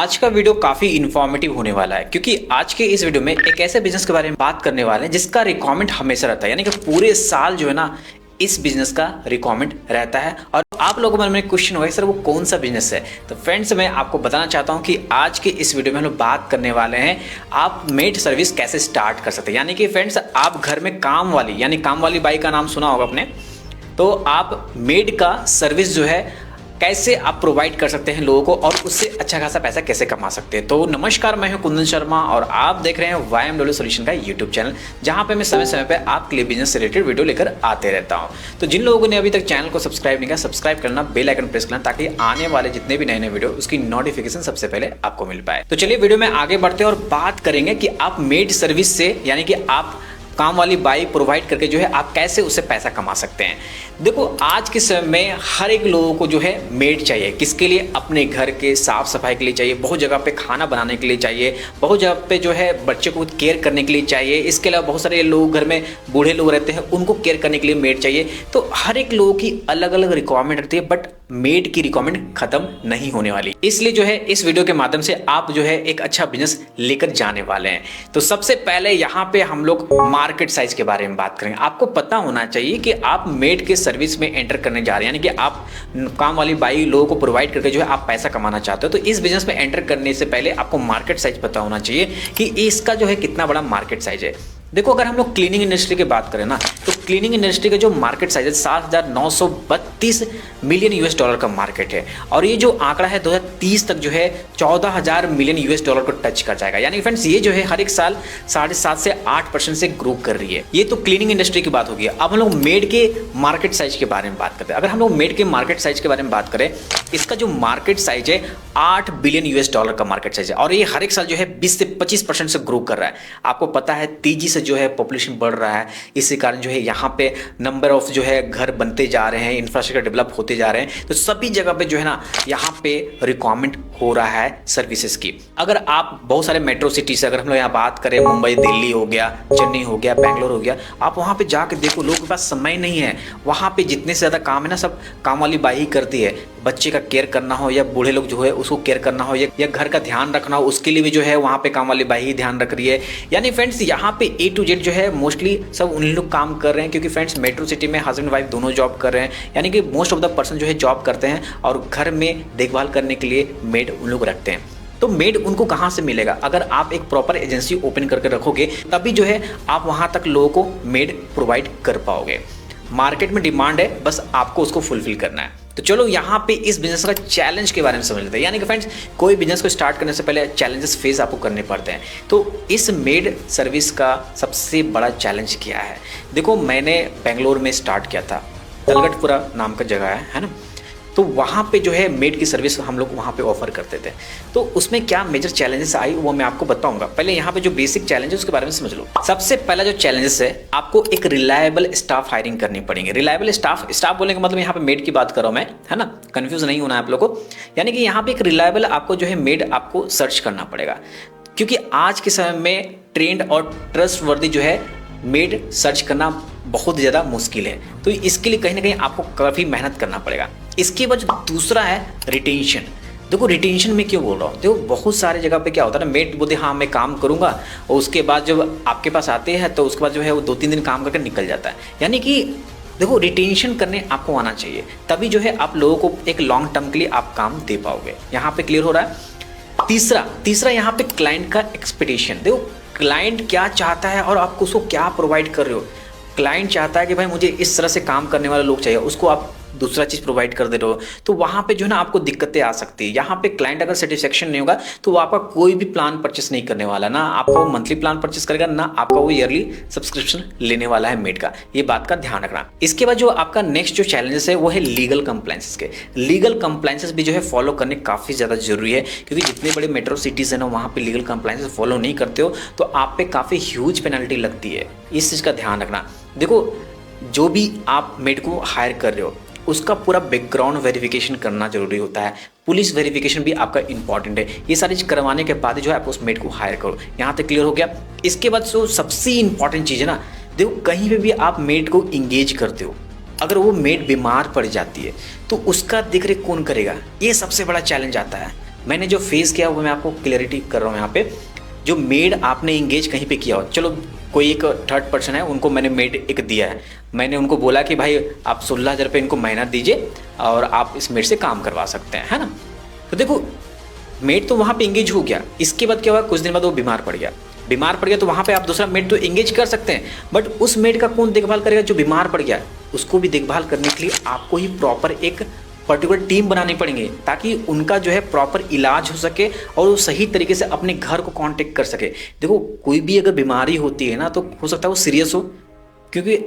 आज का वीडियो काफी इंफॉर्मेटिव होने वाला है क्योंकि आज के इस वीडियो में एक ऐसे बिजनेस के बारे में बात करने वाले हैं जिसका रिक्वायरमेंट हमेशा रहता है, यानी कि पूरे साल जो है ना इस बिजनेस का रिक्वायरमेंट रहता है। और आप लोगों के मन में क्वेश्चन होगा सर वो कौन सा बिजनेस है। तो फ्रेंड्स मैं आपको बताना चाहता हूं कि आज के इस वीडियो में हम लोग बात करने वाले हैं आप मेड सर्विस कैसे स्टार्ट कर सकते हैं। यानी कि फ्रेंड्स आप घर में काम वाली यानी काम वाली बाई का नाम सुना होगा आपने, तो आप मेड का सर्विस जो है कैसे आप प्रोवाइड कर सकते हैं लोगों को और उससे अच्छा खासा पैसा कैसे कमा सकते हैं। तो नमस्कार, मैं हूं कुंदन शर्मा और आप देख रहे हैं YMW सॉल्यूशन का यूट्यूब चैनल, जहां पे मैं समय समय पे आपके लिए बिजनेस से रिलेटेड वीडियो लेकर आते रहता हूं। तो जिन लोगों ने अभी तक चैनल को सब्सक्राइब नहीं किया, सब्सक्राइब करना, बेल आइकन प्रेस करना ताकि आने वाले जितने भी नए नए वीडियो उसकी नोटिफिकेशन सबसे पहले आपको मिल पाए। तो चलिए वीडियो में आगे बढ़ते हैं और बात करेंगे कि आप मेड सर्विस से यानी कि आप काम वाली बाई प्रोवाइड करके जो है आप कैसे उससे पैसा कमा सकते हैं। देखो आज के समय में हर एक लोगों को जो है मेड चाहिए। किसके लिए? अपने घर के साफ सफाई के लिए चाहिए, बहुत जगह पे खाना बनाने के लिए चाहिए, बहुत जगह पे जो है बच्चे को केयर करने के लिए चाहिए। इसके अलावा बहुत सारे लोग घर में बूढ़े लोग रहते हैं, उनको केयर करने के लिए मेड चाहिए। तो हर एक लोगों की अलग अलग रिक्वायरमेंट रहती है, बट मेड की रिक्वायरमेंट खत्म नहीं होने वाली। इसलिए जो है इस वीडियो के माध्यम से आप जो है एक अच्छा बिजनेस लेकर जाने वाले हैं। तो सबसे पहले यहाँ पे हम लोग मार्केट साइज के बारे में बात करेंगे। आपको पता होना चाहिए कि आप मेड के सर्विस में एंटर करने जा रहे हैं, यानी कि आप काम वाली बाई लोगों को प्रोवाइड करके जो है आप पैसा कमाना चाहते हो। तो इस बिजनेस में एंटर करने से पहले आपको मार्केट साइज पता होना चाहिए कि इसका जो है कितना बड़ा मार्केट साइज है। देखो अगर हम लोग क्लीनिंग इंडस्ट्री की बात करें ना, तो क्लीनिंग इंडस्ट्री का जो मार्केट साइज है 7,932 मिलियन US डॉलर का मार्केट है। और ये जो आंकड़ा है 2030 तक जो है 14,000 मिलियन US डॉलर को टच कर जाएगा। यानी फ्रेंड्स ये जो है हर एक साल 7.5 से 8% से ग्रो कर रही है। ये तो क्लीनिंग इंडस्ट्री की बात होगी। अब हम लोग मेड के मार्केट साइज के बारे में बात करते हैं। अगर हम लोग मेड के मार्केट साइज के बारे में बात करें, इसका जो मार्केट साइज है 8 बिलियन US डॉलर का मार्केट साइज है। और ये हर एक साल जो है 20 से 25% से ग्रो कर रहा है। आपको पता है तेजी से जो है पॉपुलेशन बढ़ रहा है, इसी कारण जो है यहाँ पे नंबर ऑफ जो है घर बनते जा रहे हैं, इंफ्रास्ट्रक्चर डेवलप होते जा रहे हैं। तो सभी जगह पे जो है ना यहाँ पे रिक्वायरमेंट हो रहा है सर्विसेज की। अगर आप बहुत सारे मेट्रो सिटी से अगर हम लोग यहाँ बात करें, मुंबई, दिल्ली हो गया, चेन्नई हो गया, बैंगलोर हो गया, आप वहाँ पे जाके देखो लोगों के पास समय नहीं है। वहाँ पे जितने से ज़्यादा काम है ना सब काम वाली बाई ही करती है। बच्चे का केयर करना हो या बूढ़े लोग जो है उसको केयर करना हो या घर का ध्यान रखना हो, उसके लिए भी जो है वहाँ पे काम वाली बाई ही ध्यान रख रही है। यानी फ्रेंड्स यहाँ पे A to Z जो है मोस्टली सब उन लोग काम कर रहे हैं, क्योंकि फ्रेंड्स मेट्रो सिटी में हस्बैंड वाइफ दोनों जॉब कर रहे हैं। यानी कि मोस्ट ऑफ द पर्सन जो है जॉब करते हैं और घर में देखभाल करने के लिए मेड उन लोग रखते हैं। तो मेड उनको कहाँ से मिलेगा? अगर आप एक प्रॉपर एजेंसी ओपन करके रखोगे तभी जो है आप वहाँ तक लोगों को मेड प्रोवाइड कर पाओगे। मार्केट में डिमांड है, बस आपको उसको फुलफिल करना है। तो चलो यहाँ पे इस बिजनेस का चैलेंज के बारे में समझ लेते हैं। यानी कि फ्रेंड्स कोई बिजनेस को स्टार्ट करने से पहले चैलेंजेस फेस आपको करने पड़ते हैं। तो इस मेड सर्विस का सबसे बड़ा चैलेंज क्या है? देखो मैंने बेंगलोर में स्टार्ट किया था, तलगटपुरा नाम का जगह है ना, तो वहाँ पे जो है मेड की सर्विस हम लोग वहाँ पे ऑफर करते थे। तो उसमें क्या मेजर चैलेंजेस आई वो मैं आपको बताऊंगा। पहले यहाँ पे जो बेसिक चैलेंज है उसके बारे में समझ लो। सबसे पहला जो चैलेंजेस है, आपको एक रिलायबल स्टाफ हायरिंग करनी पड़ेगी। रिलायबल स्टाफ बोलने का मतलब यहाँ पे मेड की बात कर रहा हूँ मैं, है ना, कंफ्यूज नहीं होना है आप लोगों को। यानी कि यहाँ पे एक रिलायबल आपको जो है मेड आपको सर्च करना पड़ेगा, क्योंकि आज के समय में ट्रेंड और ट्रस्टवर्दी जो है मेड सर्च करना बहुत ज़्यादा मुश्किल है। तो इसके लिए कहीं ना कहीं आपको काफ़ी मेहनत करना पड़ेगा। इसके बाद दूसरा है रिटेंशन। देखो रिटेंशन में क्यों बोल रहा हूँ, देखो बहुत सारे जगह पे क्या होता है ना, मेड बोलते हाँ मैं काम करूँगा और उसके बाद जब आपके पास आते हैं तो उसके बाद जो है वो 2-3 दिन काम करके निकल जाता है। यानी कि देखो रिटेंशन करने आपको आना चाहिए, तभी जो है आप लोगों को एक लॉन्ग टर्म के लिए आप काम दे पाओगे। यहाँ पे क्लियर हो रहा है। तीसरा यहाँ पे क्लाइंट का एक्सपेक्टेशन। देखो क्लाइंट क्या चाहता है और आपको उसको क्या प्रोवाइड कर रहे हो। क्लाइंट चाहता है कि भाई मुझे इस तरह से काम करने वाले लोग चाहिए, उसको आप दूसरा चीज़ प्रोवाइड कर दे रहे हो, तो वहाँ पे जो है ना आपको दिक्कतें आ सकती है। यहाँ पे क्लाइंट अगर सेटिस्फेक्शन नहीं होगा तो वो आपका कोई भी प्लान परचेस नहीं करने वाला, ना आपका वो मंथली प्लान परचेस करेगा, ना आपका वो ईयरली सब्सक्रिप्शन लेने वाला है मेड का। ये बात का ध्यान रखना। इसके बाद जो आपका नेक्स्ट जो चैलेंजेस है वो है लीगल कंप्लायंसेस के। लीगल कंप्लायंसेस भी जो है फॉलो करने काफ़ी ज़्यादा जरूरी है, क्योंकि जितने बड़े मेट्रो सिटीज़ है ना वहाँ पे लीगल कंप्लायंसेस फॉलो नहीं करते हो तो आप पे काफ़ी ह्यूज पेनल्टी लगती है। इस चीज़ का ध्यान रखना। देखो जो भी आप मेड को हायर कर रहे हो उसका पूरा बैकग्राउंड वेरिफिकेशन करना जरूरी होता है। पुलिस वेरिफिकेशन भी आपका इंपॉर्टेंट है। ये सारी चीज़ करवाने के बाद जो है आप उस मेड को हायर करो। यहाँ तक क्लियर हो गया। इसके बाद जो सबसे इंपॉर्टेंट चीज़ है ना, देखो कहीं पे भी आप मेड को इंगेज करते हो, अगर वो मेड बीमार पड़ जाती है तो उसका देख रेख कौन करेगा? ये सबसे बड़ा चैलेंज आता है। मैंने जो फेस किया वो मैं आपको क्लियरिटी कर रहा हूँ यहाँ पे। जो मेड आपने इंगेज कहीं पे किया हो, चलो कोई एक थर्ड पर्सन है, उनको मैंने मेड एक दिया है, मैंने उनको बोला कि भाई आप 16,000 रुपये इनको महीना दीजिए और आप इस मेड से काम करवा सकते हैं, है ना। तो देखो मेड तो वहाँ पे इंगेज हो गया, इसके बाद क्या हुआ, कुछ दिन बाद वो बीमार पड़ गया तो वहाँ पे आप दूसरा मेड तो इंगेज कर सकते हैं, बट उस मेड का कौन देखभाल करेगा, जो बीमार पड़ गया। उसको भी देखभाल करने के लिए आपको ही प्रॉपर एक पर्टिकुलर टीम बनानी पड़ेंगे, ताकि उनका जो है प्रॉपर इलाज हो सके और वो सही तरीके से अपने घर को कांटेक्ट कर सके। देखो कोई भी अगर बीमारी होती है ना, तो हो सकता है वो सीरियस हो, क्योंकि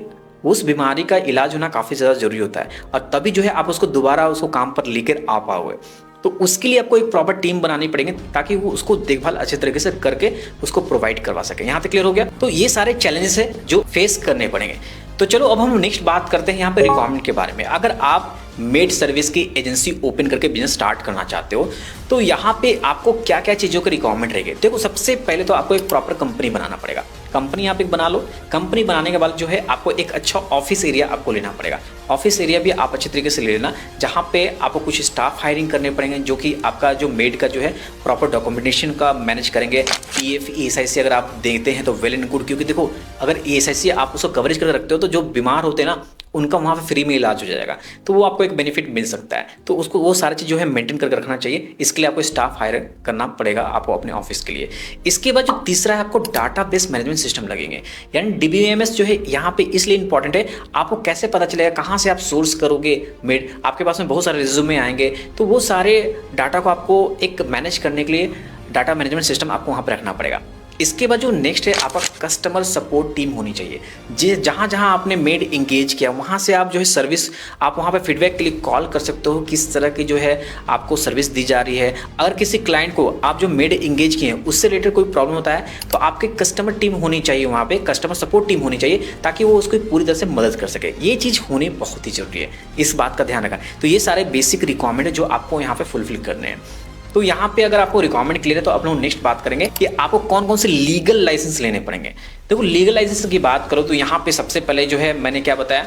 उस बीमारी का इलाज होना काफ़ी ज़्यादा ज़रूरी होता है, और तभी जो है आप उसको दोबारा उसको काम पर लेकर आ पाओगे। तो उसके लिए आपको एक प्रॉपर टीम बनानी पड़ेगी, ताकि वो उसको देखभाल अच्छे तरीके से करके उसको प्रोवाइड करवा सके। यहाँ तक क्लियर हो गया। तो ये सारे चैलेंजेस है जो फेस करने पड़ेंगे। तो चलो अब हम नेक्स्ट बात करते हैं यहाँ पे रिक्वायरमेंट के बारे में। अगर आप मेड सर्विस की एजेंसी ओपन करके बिजनेस स्टार्ट करना चाहते हो, तो यहाँ पे आपको क्या क्या चीज़ों की रिक्वायरमेंट रहेगी। देखो सबसे पहले तो आपको एक प्रॉपर कंपनी बनाना पड़ेगा। कंपनी आप एक बना लो। कंपनी बनाने के बाद जो है आपको एक अच्छा ऑफिस एरिया आपको लेना पड़ेगा। ऑफिस एरिया भी आप अच्छे तरीके से ले लेना, जहाँ पे आपको कुछ स्टाफ हायरिंग करने पड़ेंगे, जो कि आपका जो मेड का जो है प्रॉपर डॉक्यूमेंटेशन का मैनेज करेंगे। पीएफ ईएसआईसी अगर आप देते हैं तो वेल एंड गुड, क्योंकि देखो अगर ईएसआईसी आप उसको कवरेज करके रखते हो तो जो बीमार होते हैं ना, उनका वहाँ पे फ्री में इलाज हो जाएगा, तो वो आपको एक बेनिफिट मिल सकता है। तो उसको वो सारी चीज़ जो है मेंटेन करके रखना चाहिए। इसके लिए आपको स्टाफ हायर करना पड़ेगा आपको अपने ऑफिस के लिए। इसके बाद जो तीसरा है, आपको डाटाबेस मैनेजमेंट सिस्टम लगेंगे, यानी डीबीएमएस जो है यहाँ पे इसलिए इंपॉर्टेंट है। आपको कैसे पता चलेगा कहाँ से आप सोर्स करोगे मेड, आपके पास में बहुत सारे रिज्यूमे आएंगे, तो वो सारे डाटा को आपको एक मैनेज करने के लिए डाटा मैनेजमेंट सिस्टम आपको वहाँ पर रखना पड़ेगा। इसके बाद जो नेक्स्ट है, आपका कस्टमर सपोर्ट टीम होनी चाहिए। जहाँ जहाँ आपने मेड इंगेज किया वहाँ से आप जो है सर्विस, आप वहाँ पे फीडबैक के लिए कॉल कर सकते हो, किस तरह की जो है आपको सर्विस दी जा रही है। अगर किसी क्लाइंट को आप जो मेड इंगेज किए हैं उससे रिलेटेड कोई प्रॉब्लम होता है, तो आपके कस्टमर टीम होनी चाहिए, वहाँ पे कस्टमर सपोर्ट टीम होनी चाहिए, ताकि वो उसको पूरी तरह से मदद कर सके। ये चीज़ होनी बहुत ही जरूरी है, इस बात का ध्यान रखना। तो ये सारे बेसिक रिक्वायरमेंट है जो आपको यहाँ पे फुलफिल करने हैं। तो यहाँ पे अगर आपको रिक्वायरमेंट क्लियर है, तो अब लोग नेक्स्ट बात करेंगे कि आपको कौन कौन से लीगल लाइसेंस लेने पड़ेंगे। देखो लीगल लाइसेंस की बात करो तो यहाँ पे सबसे पहले जो है मैंने क्या बताया,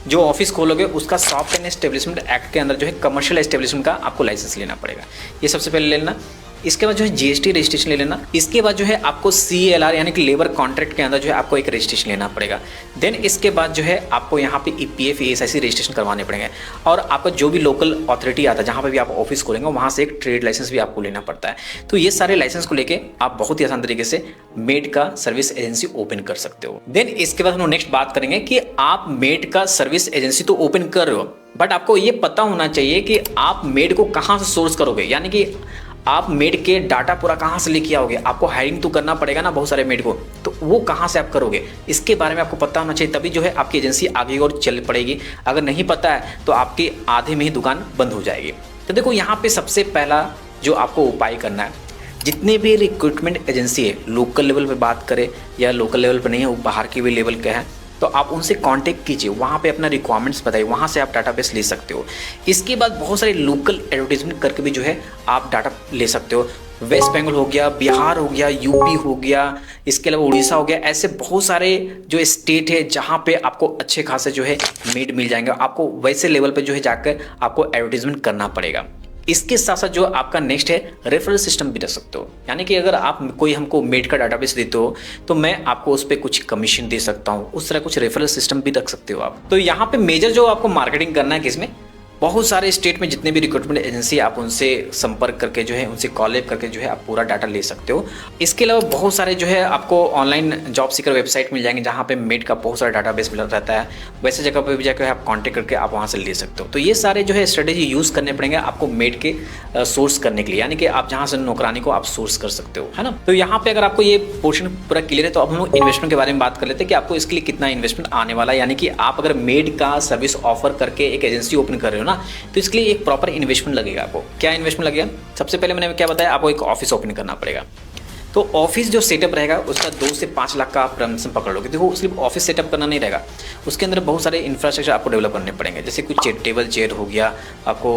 जो ऑफिस खोलोगे उसका शॉप एंड एस्टेब्लिशमेंट एक्ट के अंदर जो है कमर्शियल एस्टेब्लिशमेंट का आपको लाइसेंस लेना पड़ेगा, ये सबसे पहले लेना। इसके बाद जो है जीएसटी रजिस्ट्रेशन ले लेना। इसके बाद जो है आपको CLR यानी कि लेबर कॉन्ट्रैक्ट के अंदर जो है आपको एक रजिस्ट्रेशन लेना पड़ेगा। देन इसके बाद जो है आपको यहाँ पे EPF ESIC रजिस्ट्रेशन करवाने पड़ेंगे, और आपका जो भी लोकल अथॉरिटी आता है जहाँ पे भी आप ऑफिस खोलेंगे वहाँ से एक ट्रेड लाइसेंस भी आपको लेना पड़ता है। तो ये सारे लाइसेंस को लेके आप बहुत ही आसान तरीके से मेड का सर्विस एजेंसी ओपन कर सकते हो। देन इसके बाद हम लोग नेक्स्ट बात करेंगे कि आप मेड का सर्विस एजेंसी तो ओपन कर रहे हो, बट आपको ये पता होना चाहिए कि आप मेड को कहाँ से सोर्स करोगे, यानी कि आप मेड के डाटा पूरा कहाँ से लेके आओगे। आपको हायरिंग तो करना पड़ेगा ना बहुत सारे मेड को, तो वो कहाँ से आप करोगे, इसके बारे में आपको पता होना चाहिए, तभी जो है आपकी एजेंसी आगे और चल पड़ेगी। अगर नहीं पता है तो आपकी आधे में ही दुकान बंद हो जाएगी। तो देखो यहाँ पे सबसे पहला जो आपको उपाय करना है, जितने भी रिक्रूटमेंट एजेंसी है, लोकल लेवल पे बात करें या लोकल लेवल पे नहीं है, वो बाहर के भी लेवल के हैं, तो आप उनसे कांटेक्ट कीजिए, वहाँ पे अपना रिक्वायरमेंट्स बताइए, वहाँ से आप डाटाबेस ले सकते हो। इसके बाद बहुत सारे लोकल एडवर्टीजमेंट करके भी जो है आप डाटा ले सकते हो। वेस्ट बंगाल हो गया, बिहार हो गया, यूपी हो गया, इसके अलावा उड़ीसा हो गया, ऐसे बहुत सारे जो स्टेट है जहाँ पे आपको अच्छे खासे जो है मेड मिल जाएंगे। आपको वैसे लेवल पे जो है जाकर आपको एडवर्टीजमेंट करना पड़ेगा। इसके साथ साथ जो आपका नेक्स्ट है रेफरल सिस्टम भी रख सकते हो, यानी कि अगर आप कोई हमको मेड का डाटाबेस देते हो तो मैं आपको उस पर कुछ कमीशन दे सकता हूँ, उस तरह कुछ रेफरल सिस्टम भी रख सकते हो आप। तो यहाँ पे मेजर जो आपको मार्केटिंग करना है किसमें, बहुत सारे स्टेट में जितने भी रिक्रूटमेंट एजेंसी आप उनसे संपर्क करके जो है उनसे कॉलअप करके जो है आप पूरा डाटा ले सकते हो। इसके अलावा बहुत सारे जो है आपको ऑनलाइन जॉब सीकर वेबसाइट मिल जाएंगे जहाँ पे मेड का बहुत सारा डाटाबेस मिल रहता है, वैसे जगह पे भी जाकर आप कांटेक्ट करके आप वहाँ से ले सकते हो। तो ये सारे जो है स्ट्रेटेजी यूज़ करने पड़ेंगे आपको मेड के सोर्स करने के लिए, यानी कि आप जहाँ से नौकरानी को आप सोर्स कर सकते हो, है ना। तो यहाँ पे अगर आपको ये पोर्शन पूरा क्लियर है, तो अब हम लोग इन्वेस्टमेंट के बारे में बात कर लेते हैं कि आपको इसके लिए कितना इन्वेस्टमेंट आने वाला है। यानी कि आप अगर मेड का सर्विस ऑफर करके एक एजेंसी ओपन कर रहे हो ना, तो इसके लिए एक प्रॉपर इन्वेस्टमेंट लगेगा। आपको क्या इन्वेस्टमेंट लगेगा, सबसे पहले मैंने क्या बताया, आपको एक ऑफिस ओपन करना पड़ेगा। तो ऑफिस जो सेटअप रहेगा उसका 2 से 5 लाख का आप रमसम पकड़ लोगे। देखो सिर्फ ऑफिस सेटअप करना नहीं रहेगा, उसके अंदर बहुत सारे इंफ्रास्ट्रक्चर आपको डेवलप करने पड़ेंगे, जैसे कुछ टेबल चेयर हो गया, आपको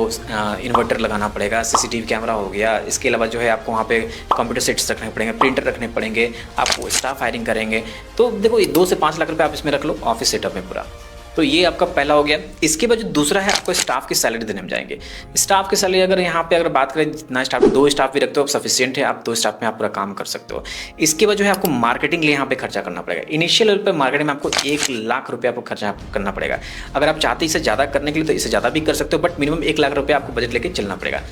इन्वर्टर लगाना पड़ेगा, CCTV कैमरा हो गया, इसके अलावा जो है आपको वहाँ पे कंप्यूटर सेट्स रखने पड़ेंगे, प्रिंटर रखने पड़ेंगे, आपको स्टाफ हायरिंग करेंगे। तो देखो 2 से 5 लाख रुपये आप इसमें रख लो ऑफिस सेटअप में पूरा। तो ये आपका पहला हो गया। इसके बाद जो दूसरा है, आपको स्टाफ की सैलरी देने में जाएंगे। स्टाफ की सैलरी अगर यहाँ पे अगर बात करें, जितना स्टाफ, 2 स्टाफ भी रखते हो आप सफिशिएंट है, आप 2 स्टाफ में आप पूरा काम कर सकते हो। इसके बाद जो है आपको मार्केटिंग लिए यहाँ पे खर्चा करना पड़ेगा। इनिशियल लेवल पे मार्केटिंग में आपको 1 लाख रुपये आपको खर्चा करना पड़ेगा। अगर आप चाहते हैं इससे ज़्यादा करने के लिए तो इससे ज़्यादा भी कर सकते हो, बट मिनिमम 1 लाख रुपये आपको बजट लेके चलना पड़ेगा।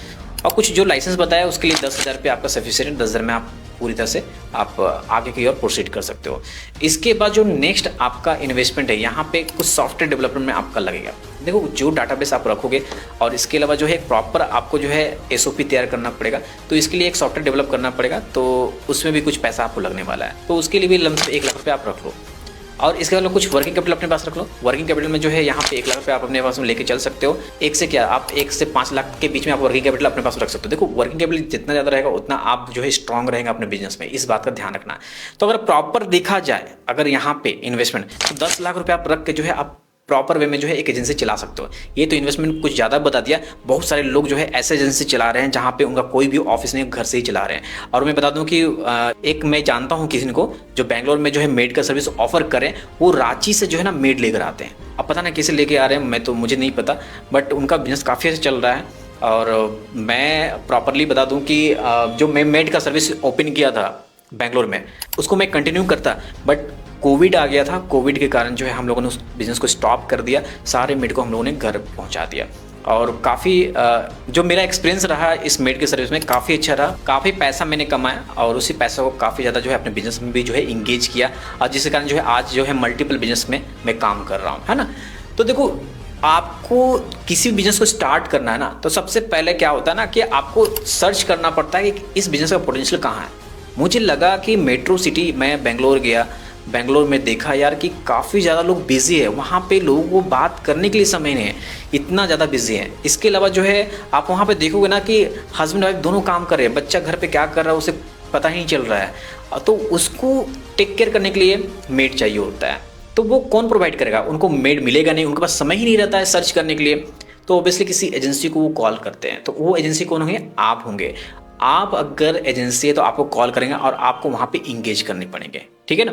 और कुछ जो लाइसेंस बताया उसके लिए 10,000 रुपये आपका सफिशिएंट, 10,000 में आप पूरी तरह से आप आगे की ओर प्रोसीड कर सकते हो। इसके बाद जो नेक्स्ट आपका इन्वेस्टमेंट है, यहाँ पे कुछ सॉफ्टवेयर डेवलपमेंट में आपका लगेगा। देखो जो डाटाबेस आप रखोगे और इसके अलावा जो है प्रॉपर आपको जो है एसओपी तैयार करना पड़ेगा, तो इसके लिए एक सॉफ्टवेयर डेवलप करना पड़ेगा, तो उसमें भी कुछ पैसा आपको लगने वाला है। तो उसके लिए भी लमसम 1 लाख रुपये आप रख लो। और इसके अलावा कुछ वर्किंग कैपिटल अपने पास रख लो। वर्किंग कैपिटल में जो है यहाँ पे 1 लाख रुपये आप अपने पास में लेके चल सकते हो। एक से क्या, आप 1 से 5 लाख के बीच में आप वर्किंग कैपिटल अपने पास रख सकते हो। देखो वर्किंग कैपिटल जितना ज़्यादा रहेगा उतना आप जो है स्ट्रॉन्ग रहेगा अपने बिजनेस में, इस बात का ध्यान रखना। तो अगर प्रॉपर देखा जाए, अगर यहाँ पे इन्वेस्टमेंट, तो 10 लाख रुपये आप रख के जो है आप प्रॉपर वे में जो है एक एजेंसी चला सकते हो। ये तो इन्वेस्टमेंट कुछ ज़्यादा बता दिया। बहुत सारे लोग जो है ऐसे एजेंसी चला रहे हैं जहाँ पे उनका कोई भी ऑफिस नहीं, घर से ही चला रहे हैं। और मैं बता दूं कि एक मैं जानता हूँ किसी को जो बैंगलोर में जो है मेड का सर्विस ऑफर करें, वो रांची से जो है ना मेड लेकर आते हैं। अब पता ना कैसे लेके आ रहे हैं, मैं तो मुझे नहीं पता, बट उनका बिजनेस काफ़ी अच्छा चल रहा है। और मैं प्रॉपरली बता दूँ कि जो मैं मेड का सर्विस ओपन किया था बैंगलोर में, उसको मैं कंटिन्यू करता, बट कोविड आ गया था। कोविड के कारण जो है हम लोगों ने उस बिज़नेस को स्टॉप कर दिया। सारे मेड को हम लोगों ने घर पहुंचा दिया। और काफ़ी जो मेरा एक्सपीरियंस रहा इस मेड के सर्विस में, काफ़ी अच्छा रहा। काफ़ी पैसा मैंने कमाया और उसी पैसा को काफ़ी ज़्यादा जो है अपने बिजनेस में भी जो है इंगेज किया, और जिसके कारण जो है आज जो है मल्टीपल बिजनेस में मैं काम कर रहा हूँ, है ना। तो देखो आपको किसी भी बिजनेस को स्टार्ट करना है ना, तो सबसे पहले क्या होता है ना कि आपको सर्च करना पड़ता है कि इस बिज़नेस का पोटेंशियल कहाँ है। मुझे लगा कि मेट्रो सिटी, मैं बेंगलोर गया, बेंगलोर में देखा यार कि काफ़ी ज़्यादा लोग बिजी है, वहाँ पे लोगों को बात करने के लिए समय नहीं है, इतना ज़्यादा बिजी है। इसके अलावा जो है आप वहाँ पे देखोगे ना कि हस्बैंड वाइफ दोनों काम कर रहे हैं, बच्चा घर पे क्या कर रहा है उसे पता ही नहीं चल रहा है, तो उसको टेक केयर करने के लिए मेड चाहिए होता है। तो वो कौन प्रोवाइड करेगा? उनको मेड मिलेगा नहीं, उनके पास समय ही नहीं रहता है सर्च करने के लिए। तो ऑब्वियसली किसी एजेंसी को वो कॉल करते हैं। तो वो एजेंसी कौन होंगे? आप होंगे। आप अगर एजेंसी है तो आपको कॉल करेंगे और आपको वहाँ पे इंगेज करने पड़ेंगे, ठीक है ना।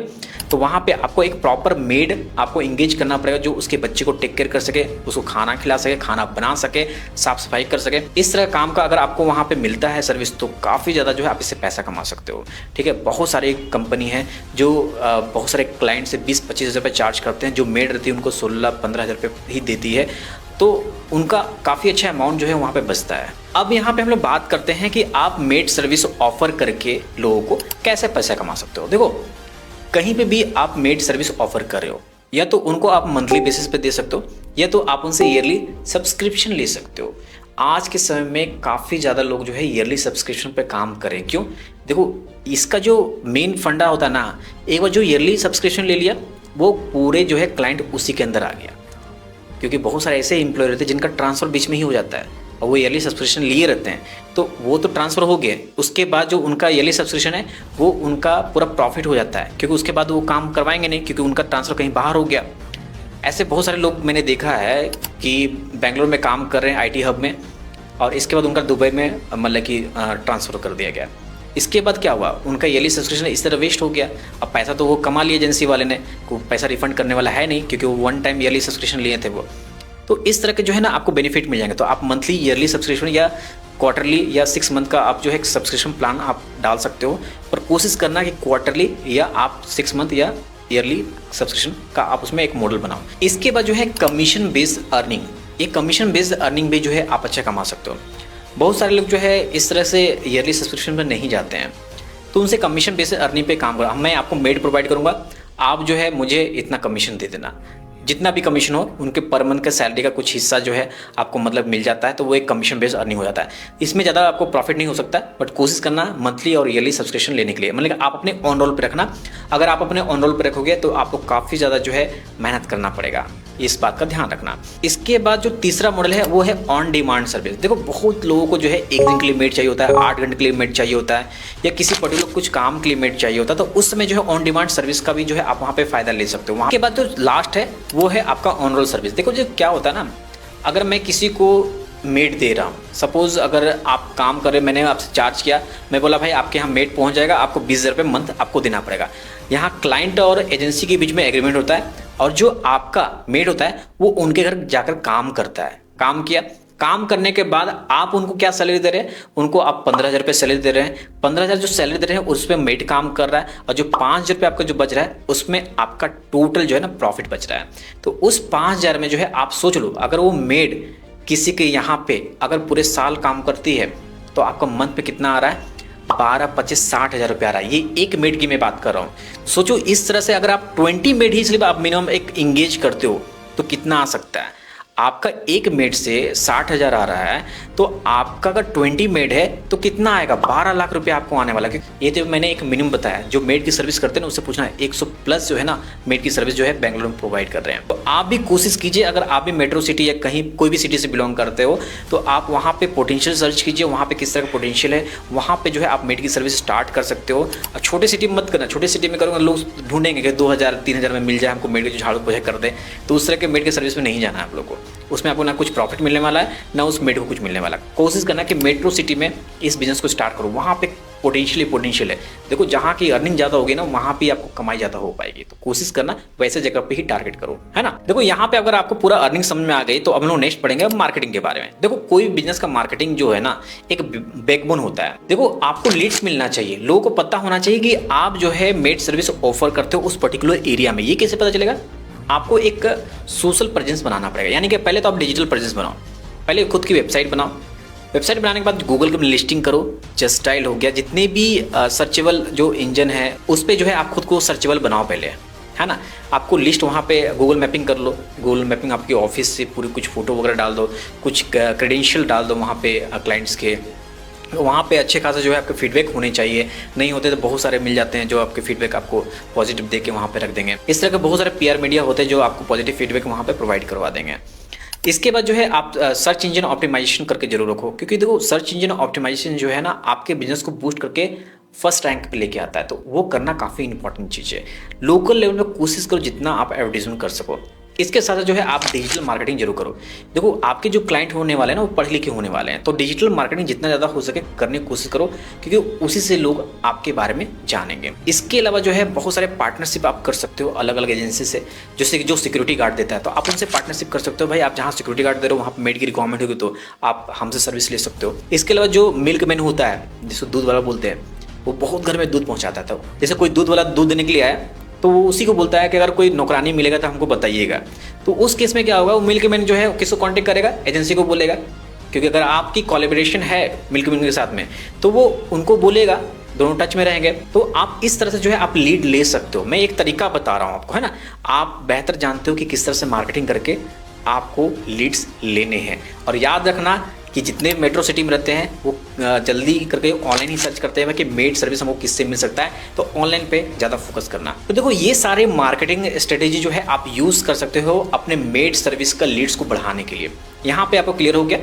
तो वहाँ पे आपको एक प्रॉपर मेड आपको इंगेज करना पड़ेगा जो उसके बच्चे को टेक केयर कर सके, उसको खाना खिला सके, खाना बना सके, साफ सफाई कर सके। इस तरह काम का अगर आपको वहाँ पे मिलता है सर्विस, तो काफ़ी ज़्यादा जो है आप इससे पैसा कमा सकते हो, ठीक है। बहुत सारी कंपनी है जो बहुत सारे क्लाइंट से 20-25 हज़ार रुपये चार्ज करते हैं। जो मेड रहती है उनको 16-15 हज़ार रुपये ही देती है, तो उनका काफ़ी अच्छा अमाउंट जो है वहाँ पे बचता है। अब यहाँ पे हम लोग बात करते हैं कि आप मेड सर्विस ऑफर करके लोगों को कैसे पैसा कमा सकते हो। देखो कहीं पे भी आप मेड सर्विस ऑफर कर रहे हो, या तो उनको आप मंथली बेसिस पे दे सकते हो, या तो आप उनसे ईयरली सब्सक्रिप्शन ले सकते हो। आज के समय में काफ़ी ज़्यादा लोग जो है ईयरली सब्सक्रिप्शन पे काम करें। क्यों? देखो इसका जो मेन फंडा होता है ना, एक बार जो ईयरली सब्सक्रिप्शन ले लिया, वो पूरे जो है क्लाइंट उसी के अंदर आ गया। क्योंकि बहुत सारे ऐसे एम्प्लॉय रहते हैं जिनका ट्रांसफ़र बीच में ही हो जाता है और वो ईयरली सब्सक्रिप्शन लिए रहते हैं, तो वो तो ट्रांसफ़र हो गए, उसके बाद जो उनका ईयरली सब्सक्रिप्शन है वो उनका पूरा प्रॉफिट हो जाता है, क्योंकि उसके बाद वो काम करवाएंगे नहीं, क्योंकि उनका ट्रांसफ़र कहीं बाहर हो गया। ऐसे बहुत सारे लोग मैंने देखा है कि बेंगलोर में काम कर रहे हैं IT हब में, और इसके बाद उनका दुबई में मतलब कि ट्रांसफ़र कर दिया गया। इसके बाद क्या हुआ, उनका ईयरली सब्सक्रिप्शन इस तरह वेस्ट हो गया। अब पैसा तो वो कमा लिया एजेंसी वाले ने, को पैसा रिफंड करने वाला है नहीं, क्योंकि वो वन टाइम ईयरली सब्सक्रिप्शन लिए थे वो। तो इस तरह के जो है ना आपको बेनिफिट मिल जाएंगे। तो आप मंथली ईयरली सब्सक्रिप्शन या क्वार्टरली या 6 मंथ का आप जो है सब्सक्रिप्शन प्लान आप डाल सकते हो, पर कोशिश करना कि क्वार्टरली या आप 6 मंथ या ईयरली सब्सक्रिप्शन का आप उसमें एक मॉडल बनाओ। इसके बाद जो है कमीशन बेस्ड अर्निंग, ये कमीशन बेस्ड अर्निंग भी जो है आप अच्छा कमा सकते हो। बहुत सारे लोग जो है इस तरह से ईयरली सब्सक्रिप्शन पर नहीं जाते हैं, तो उनसे कमीशन बेस्ड अर्निंग पे काम करो। मैं आपको मेड प्रोवाइड करूँगा, आप जो है मुझे इतना कमीशन दे देना, जितना भी कमीशन हो उनके पर मंथ का सैलरी का कुछ हिस्सा जो है आपको मतलब मिल जाता है, तो वो एक कमीशन बेस्ड अर्निंग हो जाता है। इसमें ज़्यादा आपको प्रॉफिट नहीं हो सकता, बट कोशिश करना मंथली और ईयरली सब्सक्रिप्शन लेने के लिए, मतलब आप अपने ऑन रोल पे रखना। अगर आप अपने ऑन रोल पे रखोगे तो आपको काफ़ी ज़्यादा जो है मेहनत करना पड़ेगा, इस बात का ध्यान रखना। इसके बाद जो तीसरा मॉडल है वो है ऑन डिमांड सर्विस। देखो बहुत लोगों को जो है 1 दिन के लिए मेड चाहिए होता है, 8 घंटे के लिए मेड चाहिए होता है, या किसी पर्टिकुलर कुछ काम के लिए मेड चाहिए होता है, तो उस समय जो है ऑन डिमांड सर्विस का भी जो है आप वहाँ पे फ़ायदा ले सकते हो। वहाँ के बाद जो लास्ट है वो है आपका ऑन रोल सर्विस। देखो जो क्या होता है ना, अगर मैं किसी को मेड दे रहा हूँ। सपोज अगर आप काम कर रहे, मैंने आपसे चार्ज किया, मैं बोला भाई आपके यहाँ मेड पहुँच जाएगा, आपको 20,000 रुपये मंथ आपको देना पड़ेगा। यहाँ क्लाइंट और एजेंसी के बीच में एग्रीमेंट होता है, और जो आपका मेड होता है वो उनके घर जाकर काम करता है। काम किया, काम करने के बाद आप उनको क्या सैलरी दे रहे हैं, उनको आप 15,000 रुपये सैलरी दे रहे हैं। 15,000 जो सैलरी दे रहे हैं उसमें मेड काम कर रहा है, और जो 5,000 रुपये आपका जो बच रहा है उसमें आपका टोटल जो है ना प्रॉफिट बच रहा है। तो उस 5,000 में जो है आप सोच लो, अगर वो मेड किसी के यहाँ पे अगर पूरे साल काम करती है तो आपका मंथ पे कितना आ रहा है, 12, 25, 60,000 रुपये आ रहा है। ये एक मेड की मैं बात कर रहा हूँ। सोचो इस तरह से अगर आप 20 मेड ही सिर्फ आप मिनिमम एक इंगेज करते हो तो कितना आ सकता है। आपका एक मेड से 60,000 आ रहा है, तो आपका अगर 20 मेड है तो कितना आएगा, 12 लाख रुपए आपको आने वाला है। ये तो मैंने एक मिनिमम बताया, जो मेड की सर्विस करते हैं ना उससे पूछना है। 100 प्लस जो है ना मेड की सर्विस जो है बेंगलुरु में प्रोवाइड कर रहे हैं। तो आप भी कोशिश कीजिए, अगर आप भी मेट्रो सिटी या कहीं कोई भी सिटी से बिलोंग करते हो तो आप वहाँ पे पोटेंशियल सर्च कीजिए, वहाँ पे किस तरह का पोटेंशियल है, वहाँ पे जो है आप मेड की सर्विस स्टार्ट कर सकते हो। छोटे सिटी में मत करना, छोटे सिटी में करोगे लोग ढूंढेंगे कि 2,000 3,000 में मिल जाए हमको मेड की झाड़ू पोछा कर दे, तो उस तरह के मेड की सर्विस में नहीं जाना है आप लोग को। उसमें आपको ना कुछ प्रॉफिट मिलने वाला है, ना उस मेड को कुछ मिलने वाला। कोशिश करना कि मेट्रो सिटी में इस बिजनेस को स्टार्ट करो, वहाँ पे पोटेंशियल है। देखो जहाँ की अर्निंग ज़्यादा होगी ना वहाँ पे आपको कमाई ज़्यादा हो पाएगी। तो कोशिश करना वैसे जगह पे ही टारगेट करो, है ना। देखो यहाँ पे अगर आपको पूरा अर्निंग समझ में आ गई तो अब हम लोग नेक्स्ट पढ़ेंगे अब मार्केटिंग के बारे में। देखो कोई बिजनेस का मार्केटिंग जो है ना एक बैकबोन होता है। देखो आपको लीड्स मिलना चाहिए, लोगों को पता होना चाहिए कि आप जो है मेड सर्विस ऑफर करते हो उस पर्टिकुलर एरिया में। ये कैसे पता चलेगा, आपको एक सोशल प्रेजेंस बनाना पड़ेगा। यानी कि पहले तो आप डिजिटल प्रेजेंस बनाओ, पहले खुद की वेबसाइट बनाओ। वेबसाइट बनाने के बाद गूगल पे लिस्टिंग करो, जस्टाइल हो गया, जितने भी सर्चेबल जो इंजन है उस पर जो है आप खुद को सर्चेबल बनाओ पहले, है ना। आपको लिस्ट वहाँ पे गूगल मैपिंग कर लो। गूगल मैपिंग आपके ऑफिस से पूरी कुछ फोटो वगैरह डाल दो, कुछ क्रेडेंशियल डाल दो वहाँ पे क्लाइंट्स के। वहाँ पे अच्छे खासा जो है आपके फीडबैक होने चाहिए, नहीं होते तो बहुत सारे मिल जाते हैं जो आपके फीडबैक आपको पॉजिटिव दे के वहाँ पे रख देंगे। इस तरह के बहुत सारे पीआर मीडिया होते हैं जो आपको पॉजिटिव फीडबैक वहाँ पे प्रोवाइड करवा देंगे। इसके बाद जो है आप सर्च इंजन ऑप्टिमाइजेशन करके जरूर रखो, क्योंकि देखो सर्च इंजन ऑप्टिमाइजेशन जो है ना आपके बिजनेस को बूस्ट करके फर्स्ट रैंक पे लेके आता है। तो वो करना काफ़ी इंपॉर्टेंट चीज़ है। लोकल लेवल में कोशिश करो जितना आप एडवर्टीजमेंट कर सको। इसके साथ जो है आप डिजिटल मार्केटिंग जरूर करो। देखो आपके जो क्लाइंट होने वाले हैं ना वो पढ़े लिखे होने वाले हैं, तो डिजिटल मार्केटिंग जितना ज़्यादा हो सके करने की कोशिश करो, क्योंकि उसी से लोग आपके बारे में जानेंगे। इसके अलावा जो है बहुत सारे पार्टनरशिप आप कर सकते हो अलग अलग एजेंसी से, जैसे जो सिक्योरिटी गार्ड देता है तो आप उनसे पार्टनरशिप कर सकते हो। भाई आप जहाँ सिक्योरिटी गार्ड दे रहे हो वहाँ पर मेड की रिक्वायरमेंट होगी तो आप हमसे सर्विस ले सकते हो। इसके अलावा जो मिल्क मैन होता है जिसको दूध वाला बोलते हैं, वो बहुत घर में दूध पहुँचाता था। जैसे कोई दूध वाला दूध देने के लिए आया तो वो उसी को बोलता है कि अगर कोई नौकरानी मिलेगा तो हमको बताइएगा। तो उस केस में क्या होगा, वो मिल्क मैन जो है किसको कांटेक्ट करेगा, एजेंसी को बोलेगा, क्योंकि अगर आपकी कोलैबोरेशन है मिल्क मैन के साथ में तो वो उनको बोलेगा, दोनों टच में रहेंगे। तो आप इस तरह से जो है आप लीड ले सकते हो। मैं एक तरीका बता रहा हूँ आपको, है ना। आप बेहतर जानते हो कि किस तरह से मार्केटिंग करके आपको लीड्स लेने हैं। और याद रखना कि जितने मेट्रो सिटी में रहते हैं वो जल्दी करके ऑनलाइन ही सर्च करते हैं कि मेड सर्विस हमको किससे मिल सकता है, तो ऑनलाइन पे ज़्यादा फोकस करना। तो देखो ये सारे मार्केटिंग स्ट्रेटेजी जो है आप यूज़ कर सकते हो अपने मेड सर्विस का लीड्स को बढ़ाने के लिए। यहाँ पे आपको क्लियर हो गया।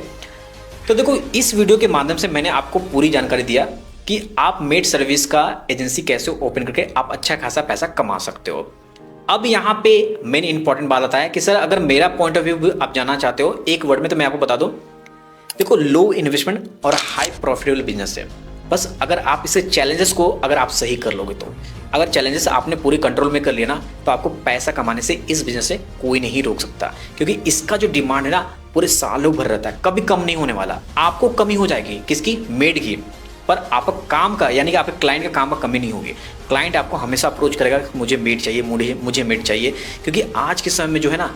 तो देखो इस वीडियो के माध्यम से मैंने आपको पूरी जानकारी दिया कि आप मेड सर्विस का एजेंसी कैसे ओपन करके आप अच्छा खासा पैसा कमा सकते हो। अब यहाँ पे मेन इंपॉर्टेंट बात आता है कि सर अगर मेरा पॉइंट ऑफ व्यू आप जानना चाहते हो एक वर्ड में, तो मैं आपको बता दूं, देखो लो इन्वेस्टमेंट और हाई प्रॉफिटेबल बिजनेस है। बस अगर आप इसे चैलेंजेस को अगर आप सही कर लोगे, तो अगर चैलेंजेस आपने पूरे कंट्रोल में कर लिया ना तो आपको पैसा कमाने से इस बिजनेस से कोई नहीं रोक सकता, क्योंकि इसका जो डिमांड है ना पूरे सालों भर रहता है, कभी कम नहीं होने वाला। आपको कमी हो जाएगी किसकी, मेड की, पर आपका काम का यानी कि आपके क्लाइंट का काम का कमी नहीं होगी। क्लाइंट आपको हमेशा अप्रोच करेगा मुझे मेड चाहिए, मुझे मेड चाहिए, क्योंकि आज के समय में जो है ना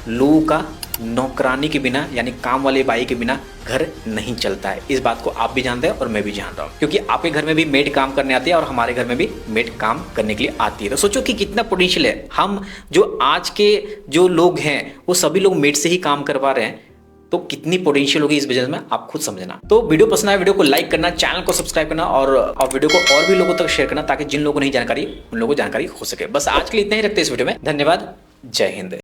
लोगों का नौकरानी के बिना यानी काम वाले बाई के बिना घर नहीं चलता है। इस बात को आप भी जानते हैं और मैं भी जान रहा हूँ, क्योंकि आपके घर में भी मेड काम करने आती है और हमारे घर में भी मेड काम करने के लिए आती है। तो सोचो कि कितना पोटेंशियल है। हम जो आज के जो लोग हैं वो सभी लोग मेड से ही काम करवा रहे हैं, तो कितनी पोटेंशियल होगी इस बिजनेस में आप खुद समझना। तो वीडियो पसंद आए वीडियो को लाइक करना, चैनल को सब्सक्राइब करना और वीडियो को और भी लोगों तक शेयर करना, ताकि जिन लोगों को नहीं जानकारी उन लोगों को जानकारी हो सके। बस आज के लिए इतना ही रखते हैं इस वीडियो में। धन्यवाद, जय हिंद।